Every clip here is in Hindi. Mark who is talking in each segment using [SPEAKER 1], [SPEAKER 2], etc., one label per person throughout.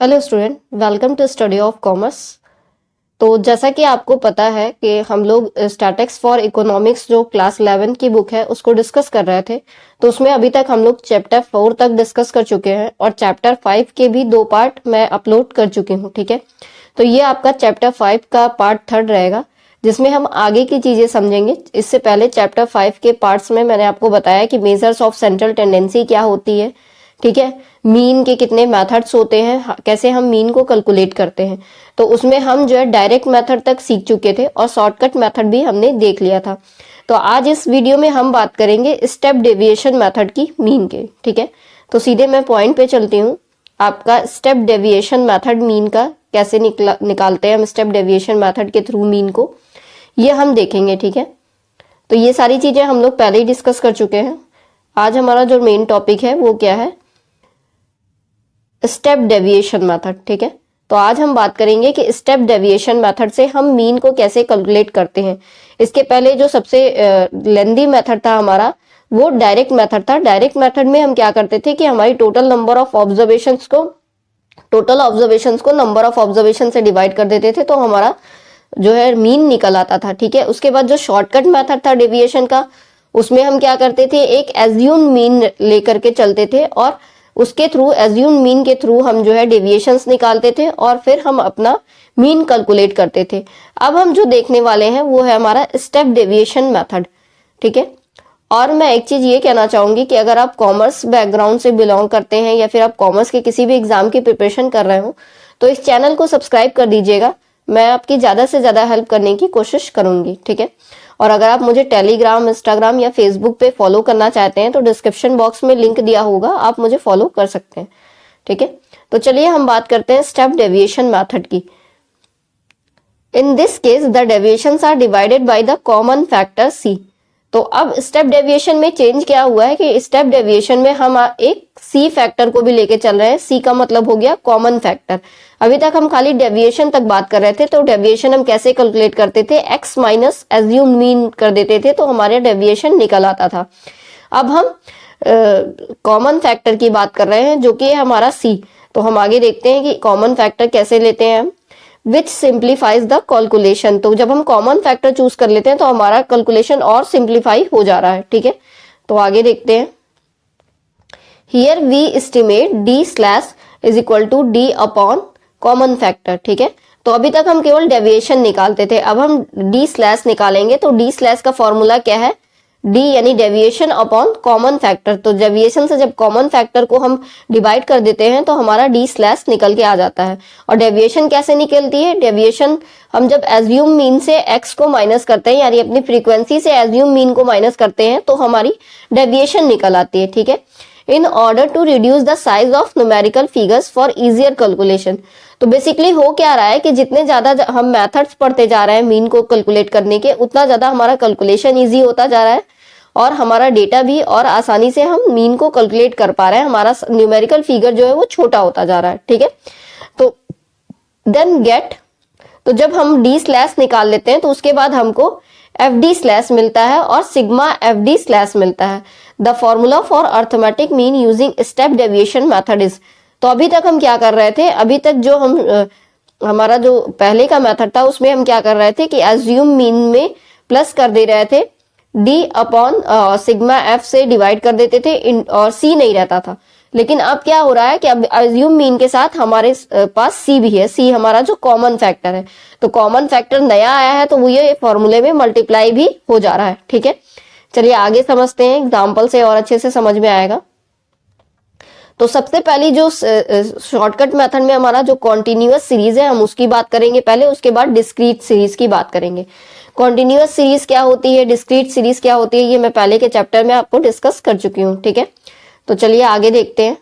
[SPEAKER 1] Hello student, welcome to study of commerce. तो जैसा कि आपको पता है कि हम लोग स्टैटिक्स फॉर इकोनॉमिक्स जो क्लास 11 की बुक है उसको डिस्कस कर रहे थे। तो उसमें अभी तक हम लोग चैप्टर 4 तक डिस्कस कर चुके हैं और चैप्टर 5 के भी 2 पार्ट मैं अपलोड कर चुकी हूँ। ठीक है, तो ये आपका चैप्टर 5 का पार्ट 3 रहेगा जिसमें हम आगे की चीजें समझेंगे। इससे पहले चैप्टर 5 के पार्ट्स में मैंने आपको बताया कि मेजर्स ऑफ सेंट्रल टेंडेंसी क्या होती है। ठीक है, मीन के कितने मेथड्स होते हैं, कैसे हम मीन को कैलकुलेट करते हैं। तो उसमें हम जो है डायरेक्ट मेथड तक सीख चुके थे और शॉर्टकट मेथड भी हमने देख लिया था। तो आज इस वीडियो में हम बात करेंगे स्टेप डेविएशन मेथड की मीन के। ठीक है, तो सीधे मैं पॉइंट पे चलती हूँ। आपका स्टेप डेविएशन मेथड मीन का कैसे निकालते हैं हम स्टेप डेविएशन मेथड के थ्रू मीन को, ये हम देखेंगे। ठीक है, तो ये सारी चीजें हम लोग पहले ही डिस्कस कर चुके हैं। आज हमारा जो मेन टॉपिक है वो क्या है, स्टेप डेविएशन मेथड। ठीक है, तो आज हम बात करेंगे कि स्टेप डेविएशन मेथड से हम मीन को कैसे कैलकुलेट करते हैं। इसके पहले जो सबसे लेंदी मेथड था हमारा वो डायरेक्ट मेथड था। डायरेक्ट मेथड में हम क्या करते थे कि हमारी टोटल ऑब्जर्वेशंस को नंबर ऑफ ऑब्जर्वेशन से डिवाइड कर देते थे तो हमारा जो है मीन निकल आता था। ठीक है, उसके बाद जो शॉर्टकट मेथड था डेविएशन का, उसमें हम क्या करते थे, एक एज्यूम मीन लेकर के चलते थे और उसके थ्रू एज्यूम मीन के थ्रू हम जो है डेविएशंस निकालते थे और फिर हम अपना मीन कैलकुलेट करते थे। अब हम जो देखने वाले हैं वो है हमारा स्टेप डेविएशन मेथड। ठीक है, और मैं एक चीज ये कहना चाहूंगी कि अगर आप कॉमर्स बैकग्राउंड से बिलोंग करते हैं या फिर आप कॉमर्स के किसी भी एग्जाम की प्रिपरेशन कर रहे हो तो इस चैनल को सब्सक्राइब कर दीजिएगा। मैं आपकी ज्यादा से ज्यादा हेल्प करने की कोशिश करूंगी। ठीक है, और अगर आप मुझे टेलीग्राम, इंस्टाग्राम या फेसबुक पे फॉलो करना चाहते हैं तो डिस्क्रिप्शन बॉक्स में लिंक दिया होगा, आप मुझे फॉलो कर सकते हैं। ठीक है, तो चलिए हम बात करते हैं स्टेप डेविएशन मेथड की। In this case the deviations are divided by the common factor C. तो अब स्टेप डेविएशन में चेंज क्या हुआ है कि स्टेप डेविएशन में हम एक सी फैक्टर को भी लेके चल रहे हैं। सी का मतलब हो गया कॉमन फैक्टर। अभी तक हम खाली डेविएशन तक बात कर रहे थे, तो डेविएशन हम कैसे कैलकुलेट करते थे, एक्स माइनस एज्यूम मीन कर देते थे तो हमारे डेविएशन निकल आता था। अब हम कॉमन फैक्टर की बात कर रहे हैं जो कि हमारा सी। तो हम आगे देखते हैं कि कॉमन फैक्टर कैसे लेते हैं हम, विच सिंप्लीफाइज द कैलकुलेशन। तो जब हम कॉमन फैक्टर चूज कर लेते हैं तो हमारा कैलकुलेशन और सिंप्लीफाई हो जा रहा है। ठीक है, तो आगे देखते हैं। Here we estimate D slash is equal to D upon common factor. ठीक है, तो अभी तक हम केवल डेविएशन निकालते थे, अब हम डी स्लैश निकालेंगे। तो डी स्लैश का फॉर्मूला क्या है, डी यानी डेविएशन अपॉन कॉमन फैक्टर। तो डेविएशन से जब कॉमन फैक्टर को हम डिवाइड कर देते हैं तो हमारा डी स्लैश निकल के आ जाता है। और डेविएशन कैसे निकलती है, डेविएशन हम जब एज्यूम मीन से एक्स को माइनस करते हैं यानी अपनी फ्रीक्वेंसी से एज्यूम मीन को माइनस करते हैं तो हमारी डेविएशन निकल आती है। ठीक है, in order to reduce the size of numerical figures for easier calculation. तो बेसिकली हो क्या रहा है कि जितने ज्यादा हम मेथड्स पढ़ते जा रहे हैं मीन को कैलकुलेट करने के, उतना ज्यादा हमारा कैलकुलेशन इजी होता जा रहा है और हमारा डेटा भी और आसानी से हम मीन को कैलकुलेट कर पा रहे हैं। हमारा न्यूमेरिकल फिगर जो है वो छोटा होता जा रहा है। ठीक है, तो देन गेट, तो जब हम डी स्लैश निकाल लेते हैं तो उसके बाद हमको एफ डी स्लैश मिलता है और सिग्मा एफ डी स्लैश मिलता है। The formula for arithmetic mean using step deviation method is. तो अभी तक हम क्या कर रहे थे, अभी तक जो हमारा जो पहले का मेथड था उसमें हम क्या कर रहे थे कि एज्यूम मीन में प्लस कर दे रहे थे, डी अपॉन सिग्मा एफ से डिवाइड कर देते थे और सी नहीं रहता था। लेकिन अब क्या हो रहा है कि अब एज्यूम मीन के साथ हमारे पास सी भी है। सी हमारा जो कॉमन फैक्टर है, तो कॉमन फैक्टर नया आया है तो वो ये फॉर्मूले में मल्टीप्लाई भी हो जा रहा है। ठीक है, चलिए आगे समझते हैं, एग्जाम्पल से और अच्छे से समझ में आएगा। तो सबसे पहली जो शॉर्टकट मेथड में हमारा जो कॉन्टिन्यूअस सीरीज है हम उसकी बात करेंगे पहले, उसके बाद डिस्क्रीट सीरीज की बात करेंगे। कॉन्टिन्यूअस सीरीज क्या होती है, डिस्क्रीट सीरीज क्या होती है, ये मैं पहले के चैप्टर में आपको डिस्कस कर चुकी हूँ। ठीक है, तो चलिए आगे देखते हैं।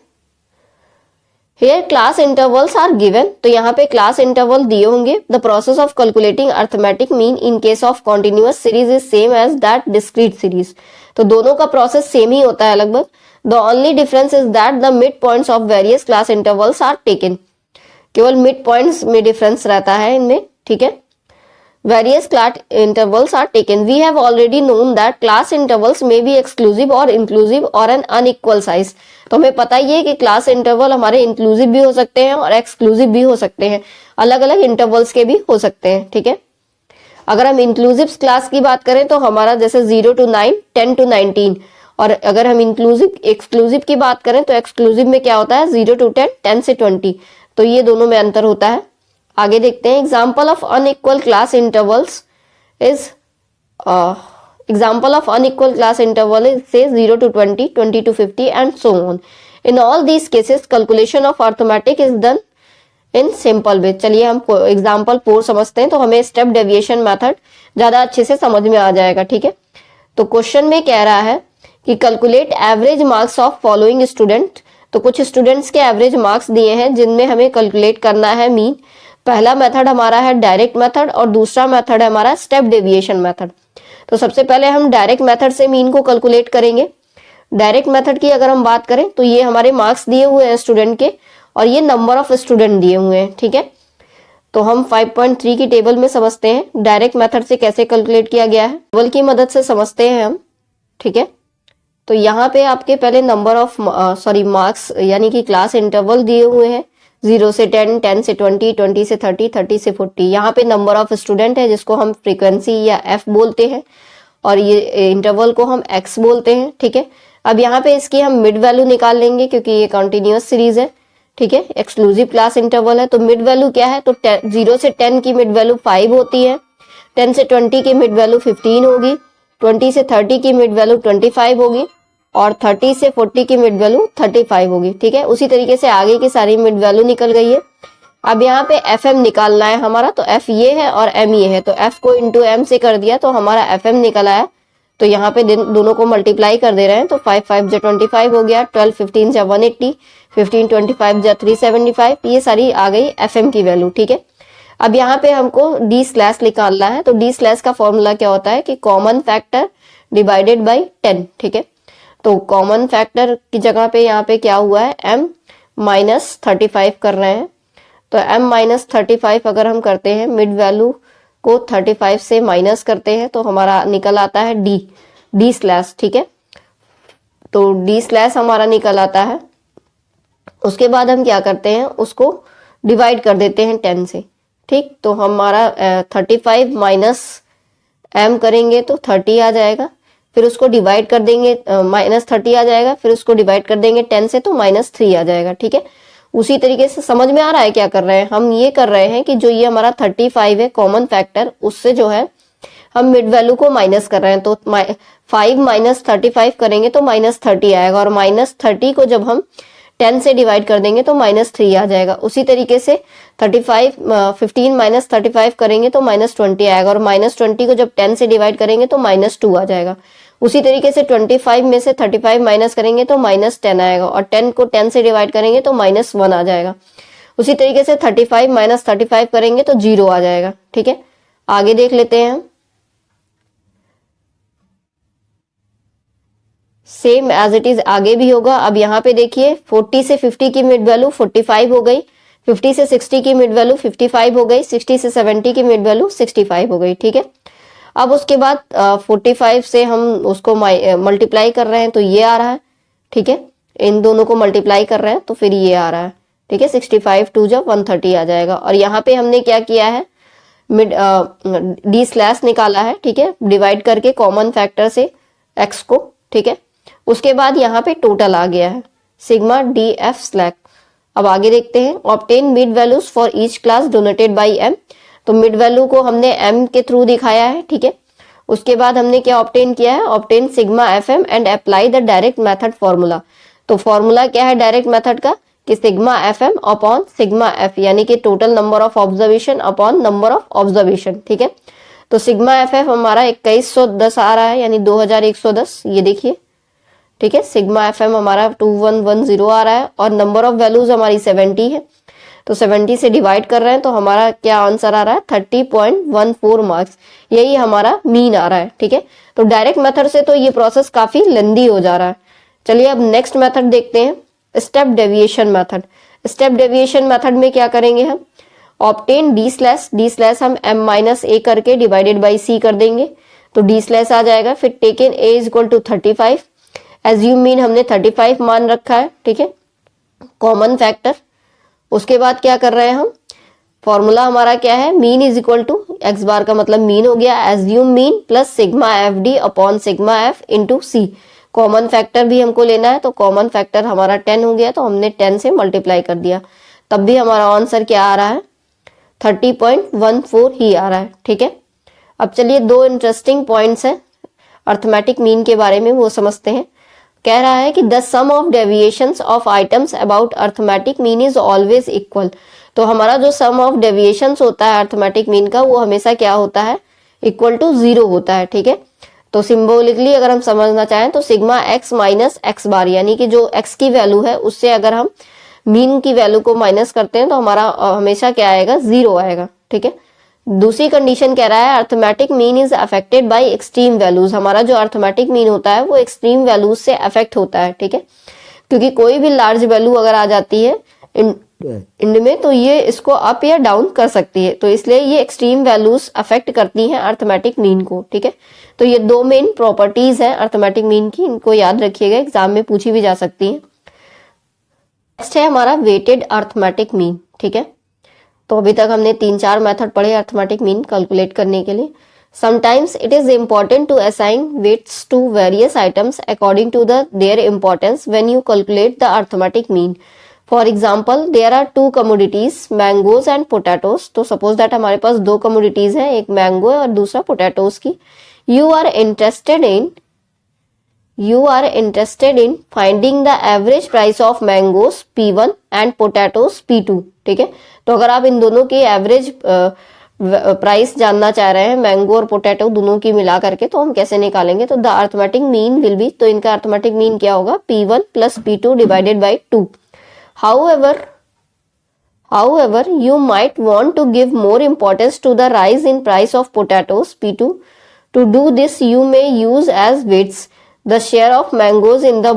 [SPEAKER 1] Here class intervals are given. तो यहाँ पे क्लास इंटरवल दिए होंगे। The process of calculating arithmetic mean in case of continuous series is same as that discrete series. तो दोनों का प्रोसेस सेम ही होता है लगभग। The only difference is that the mid points of various class intervals are taken. केवल मिड पॉइंट्स में डिफरेंस रहता है इनमें। ठीक है, various class intervals are taken. We have already known that class intervals may be exclusive or inclusive or an unequal size. तो हमें पता ही है कि क्लास इंटरवल हमारे इंक्लूसिव भी हो सकते हैं और एक्सक्लूसिव भी हो सकते हैं, अलग अलग इंटरवल्स के भी हो सकते हैं, ठीक है। अगर हम इंक्लूसिव क्लास की बात करें तो हमारा जैसे 0 to 9, 10 to 19, और अगर हम इंक्लूसिव एक्सक्लूसिव की बात करें तो एक्सक्लूसिव में क्या होता है 0 to 10, 10 से 20, तो ये दोनों में अंतर होता है। आगे देखते हैं, example of unequal class intervals is example of unequal class interval is say 0 to 20, 20 to 50 and so on. In all these cases calculation of arithmetic is done in simple way. चलिए हम एग्जाम्पल 4 समझते हैं तो हमें स्टेप डेविएशन मेथड ज्यादा अच्छे से समझ में आ जाएगा, ठीक है। तो क्वेश्चन में कह रहा है कि calculate average marks of following student. तो कुछ स्टूडेंट्स के एवरेज मार्क्स दिए हैं जिनमें हमें कैलकुलेट करना है मीन। पहला मेथड हमारा है डायरेक्ट मेथड और दूसरा मेथड है हमारा स्टेप डेविएशन मेथड। तो सबसे पहले हम डायरेक्ट मेथड से मीन को कैलकुलेट करेंगे। डायरेक्ट मेथड की अगर हम बात करें तो ये हमारे मार्क्स दिए हुए हैं स्टूडेंट के और ये नंबर ऑफ स्टूडेंट दिए हुए हैं, ठीक है। तो हम 5.3 की टेबल में समझते हैं डायरेक्ट मेथड से कैसे कैलकुलेट किया गया है, टेबल की मदद से समझते हैं हम, ठीक है। तो यहाँ पे आपके पहले नंबर ऑफ मार्क्स यानी कि क्लास इंटरवल दिए हुए हैं 0 से 10, 10 से 20, 20 से 30, 30 से 40। यहाँ पे नंबर ऑफ स्टूडेंट है जिसको हम फ्रीक्वेंसी या एफ बोलते हैं और ये इंटरवल को हम एक्स बोलते हैं, ठीक है। अब यहाँ पे इसकी हम मिड वैल्यू निकाल लेंगे क्योंकि ये कॉन्टिन्यूअस सीरीज है, ठीक है। एक्सक्लूसिव क्लास इंटरवल है तो मिड वैल्यू क्या है, तो 0 से 10 की मिड वैल्यू 5 होती है, 10 से 20 की मिड वैल्यू 15 होगी, 20 से 30 की मिड वैल्यू 25 होगी और 30 से 40 की मिड वैल्यू 35 होगी, ठीक है। उसी तरीके से आगे की सारी मिड वैल्यू निकल गई है। अब यहाँ पे एफ एम निकालना है हमारा, तो एफ ये है और एम ये है, तो एफ को इंटू एम से कर दिया तो हमारा एफ एम निकल आया। तो यहाँ पे दोनों को मल्टीप्लाई कर दे रहे हैं तो 5 5 जा 25 हो गया, 12 15 जा 180, 15 25 जा 375, ये सारी आ गई एफ एम की वैल्यू, ठीक है। अब यहाँ पे हमको डी स्लैश निकालना है, तो डी स्लैश का फॉर्मूला क्या होता है कि कॉमन फैक्टर डिवाइडेड बाई 10, ठीक है। तो कॉमन फैक्टर की जगह पे यहाँ पे क्या हुआ है m माइनस 35 कर रहे हैं, तो m माइनस 35 अगर हम करते हैं मिड वैल्यू को 35 से माइनस करते हैं तो हमारा निकल आता है डी स्लैश, ठीक है। तो डी स्लैश हमारा निकल आता है। उसके बाद हम क्या करते हैं, उसको डिवाइड कर देते हैं 10 से, ठीक। तो हमारा 35 माइनस m करेंगे तो 30 आ जाएगा, फिर उसको डिवाइड कर देंगे माइनस 30 आ जाएगा, फिर उसको डिवाइड कर देंगे 10 से तो -3 आ जाएगा, ठीक है। उसी तरीके से समझ में आ रहा है क्या कर रहे हैं हम, ये कर रहे हैं कि जो ये हमारा 35 है कॉमन फैक्टर, उससे जो है हम मिड वैल्यू को माइनस कर रहे हैं। तो 5 माइनस 35 करेंगे तो -30 आएगा और -30 को जब हम 10 से डिवाइड कर देंगे तो -3 आ जाएगा। उसी तरीके से 15 माइनस 35 करेंगे तो -20 आएगा और -20 को जब 10 से डिवाइड करेंगे तो -2 आ जाएगा। उसी तरीके से 25 में से 35 माइनस करेंगे तो -10 आएगा और 10 को 10 से डिवाइड करेंगे तो -1 आ जाएगा। उसी तरीके से 35 माइनस 35 करेंगे तो 0 आ जाएगा, ठीक है। आगे देख लेते हैं हम, सेम एज इट इज आगे भी होगा। अब यहाँ पे देखिए 40 से 50 की मिड वैल्यू 45 हो गई, 50 से 60 की मिड वैल्यू 55 हो गई, 60 से 70 की मिड वैल्यू 65 हो गई, ठीक है। अब उसके बाद 45 से हम उसको मल्टीप्लाई कर रहे हैं तो ये आ रहा है, ठीक है। इन दोनों को मल्टीप्लाई कर रहे हैं तो फिर ये आ रहा है, ठीक है। 65 2 जब 130 आ जाएगा। और यहाँ पे हमने क्या किया है, मिड डी स्लैश निकाला है, ठीक है, डिवाइड करके कॉमन फैक्टर से एक्स को, ठीक है। उसके बाद यहाँ पे टोटल आ गया है सिग्मा डी एफ स्लैक। अब आगे देखते हैं, obtain mid values for each class donated by M. तो मिड वैल्यू को हमने m के थ्रू दिखाया है, ठीक है। उसके बाद हमने क्या ऑब्टेन किया है, obtain sigma F M and apply the direct method formula. तो फॉर्मूला क्या है डायरेक्ट मेथड का कि sigma F M upon sigma F, यानी कि total number of observation upon number of observation, ठीक है। तो सिग्मा एफ एफ हमारा 2110 आ रहा है, यानी 2110, ये देखिए, ठीक है। सिग्मा एफ एम हमारा 2110 आ रहा है और नंबर ऑफ वैल्यूज हमारी 70 है, तो 70 से डिवाइड कर रहे हैं तो हमारा क्या आंसर आ रहा है 30.14 मार्क्स, यही हमारा मीन आ रहा है, ठीक है। तो डायरेक्ट मेथड से तो ये प्रोसेस काफी लेंदी हो जा रहा है। चलिए अब नेक्स्ट मेथड देखते हैं, step deviation method. Step deviation method में क्या करेंगे हम, ऑब्टेन डी स्लैश हम m माइनस ए करके डिवाइडेड बाई c कर देंगे तो डी स्लैश आ जाएगा। फिर taken a is equal to 35, assume mean हमने 35 मान रखा है, ठीक है, कॉमन फैक्टर। उसके बाद क्या कर रहे हैं हम, फॉर्मूला हमारा क्या है, mean is equal to X bar का मतलब मीन हो गया, assume mean plus sigma F D upon sigma F into C. Common factor भी हमको लेना है, तो कॉमन फैक्टर हमारा 10 हो गया, तो हमने 10 से मल्टीप्लाई कर दिया, तब भी हमारा आंसर क्या आ रहा है, 30.14 ही आ रहा है, ठीक है। अब चलिए दो इंटरेस्टिंग पॉइंट्स हैं अर्थमेटिक मीन के बारे में, वो समझते हैं। कह रहा है कि the sum of deviations of items about arithmetic mean is always equal. तो हमारा जो सम ऑफ डेविएशंस होता है अर्थमेटिक मीन का, वो हमेशा क्या होता है, इक्वल टू 0 होता है, ठीक है। तो सिंबॉलिकली अगर हम समझना चाहें तो सिग्मा एक्स माइनस एक्स बार, यानी कि जो एक्स की वैल्यू है उससे अगर हम मीन की वैल्यू को माइनस करते हैं तो हमारा हमेशा क्या आएगा, 0 आएगा, ठीक है। दूसरी कंडीशन कह रहा है arithmetic mean is affected by extreme values. हमारा जो अर्थमेटिक मीन होता है वो एक्सट्रीम वैल्यूज से अफेक्ट होता है, ठीक है, क्योंकि कोई भी लार्ज वैल्यू अगर आ जाती है इंड में तो ये इसको अप या डाउन कर सकती है, तो इसलिए ये एक्सट्रीम वैल्यूज अफेक्ट करती हैं अर्थमेटिक मीन को, ठीक है। तो ये दो मेन प्रॉपर्टीज हैं अर्थमेटिक मीन की, इनको याद रखिएगा, एग्जाम में पूछी भी जा सकती है। नेक्स्ट है हमारा वेटेड अर्थमेटिक मीन, ठीक है। तो अभी तक हमने 3-4 मेथड पढ़े अर्थमेटिक मीन कैलकुलेट करने के लिए। Sometimes it is important to assign weights to various items according to their importance when you calculate the arithmetic mean. For example there are 2 commodities, mangoes and potatoes. तो सपोज दैट हमारे पास 2 कमोडिटीज हैं, एक मैंगो है और दूसरा पोटैटोज की। You are interested in finding the average price of mangoes P1 and potatoes P2, ठीक है। तो अगर आप इन दोनों की एवरेज प्राइस जानना चाह रहे हैं, मैंगो और पोटैटो दोनों की मिला करके, तो हम कैसे निकालेंगे, तो the arithmetic mean will be, तो इनका अर्थमेटिक मीन क्या होगा, P1 plus P2 divided by 2। However, you might want to give more importance to the rise in price of potatoes P2. To do this, you may use as weights the share of mangoes in the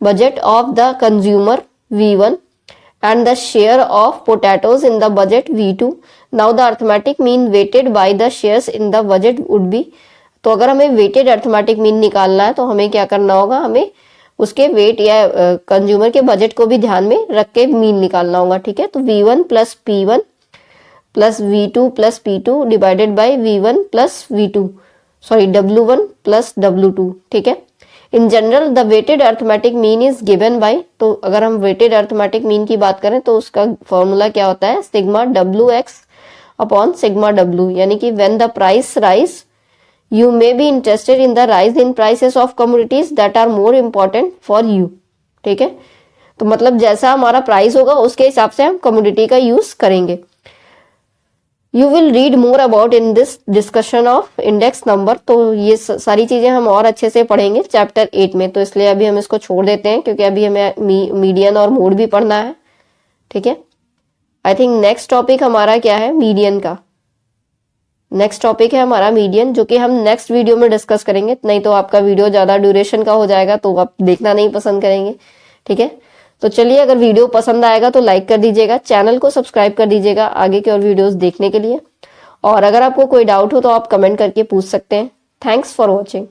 [SPEAKER 1] budget of the consumer V1 and the share of potatoes in the budget V2. Now the arithmetic mean weighted by the shares in the budget would be, तो अगर हमें weighted arithmetic mean निकालना है तो हमें क्या करना होगा, हमें उसके वेट या कंज्यूमर के बजट को भी ध्यान में रख के मीन निकालना होगा, ठीक है। तो V1 plus P1 plus V2 plus P2 divided by V1 plus V2 W1 plus W2, ठीक है। In general the weighted arithmetic mean is given by, तो अगर हम वेटेड अर्थमेटिक मीन की बात करें तो उसका फॉर्मूला क्या होता है, sigma WX upon sigma W, यानी कि when the price rise you may be interested in the rise in prices of commodities that are more important for you, ठीक है। तो मतलब जैसा हमारा प्राइस होगा उसके हिसाब से हम कमोडिटी का यूज करेंगे। You will read more about in this discussion of index number, तो ये सारी चीजें हम और अच्छे से पढ़ेंगे चैप्टर 8 में, तो इसलिए अभी हम इसको छोड़ देते हैं क्योंकि अभी हमें मीडियन और मोड भी पढ़ना है, ठीक है। आई थिंक नेक्स्ट टॉपिक हमारा क्या है, मीडियन का। नेक्स्ट टॉपिक है हमारा मीडियन, जो कि हम नेक्स्ट वीडियो में डिस्कस करेंगे, नहीं तो आपका वीडियो ज्यादा ड्यूरेशन का हो जाएगा तो आप देखना नहीं पसंद करेंगे, ठीक है। तो चलिए, अगर वीडियो पसंद आएगा तो लाइक कर दीजिएगा, चैनल को सब्सक्राइब कर दीजिएगा आगे के और वीडियोस देखने के लिए, और अगर आपको कोई डाउट हो तो आप कमेंट करके पूछ सकते हैं। Thanks for watching.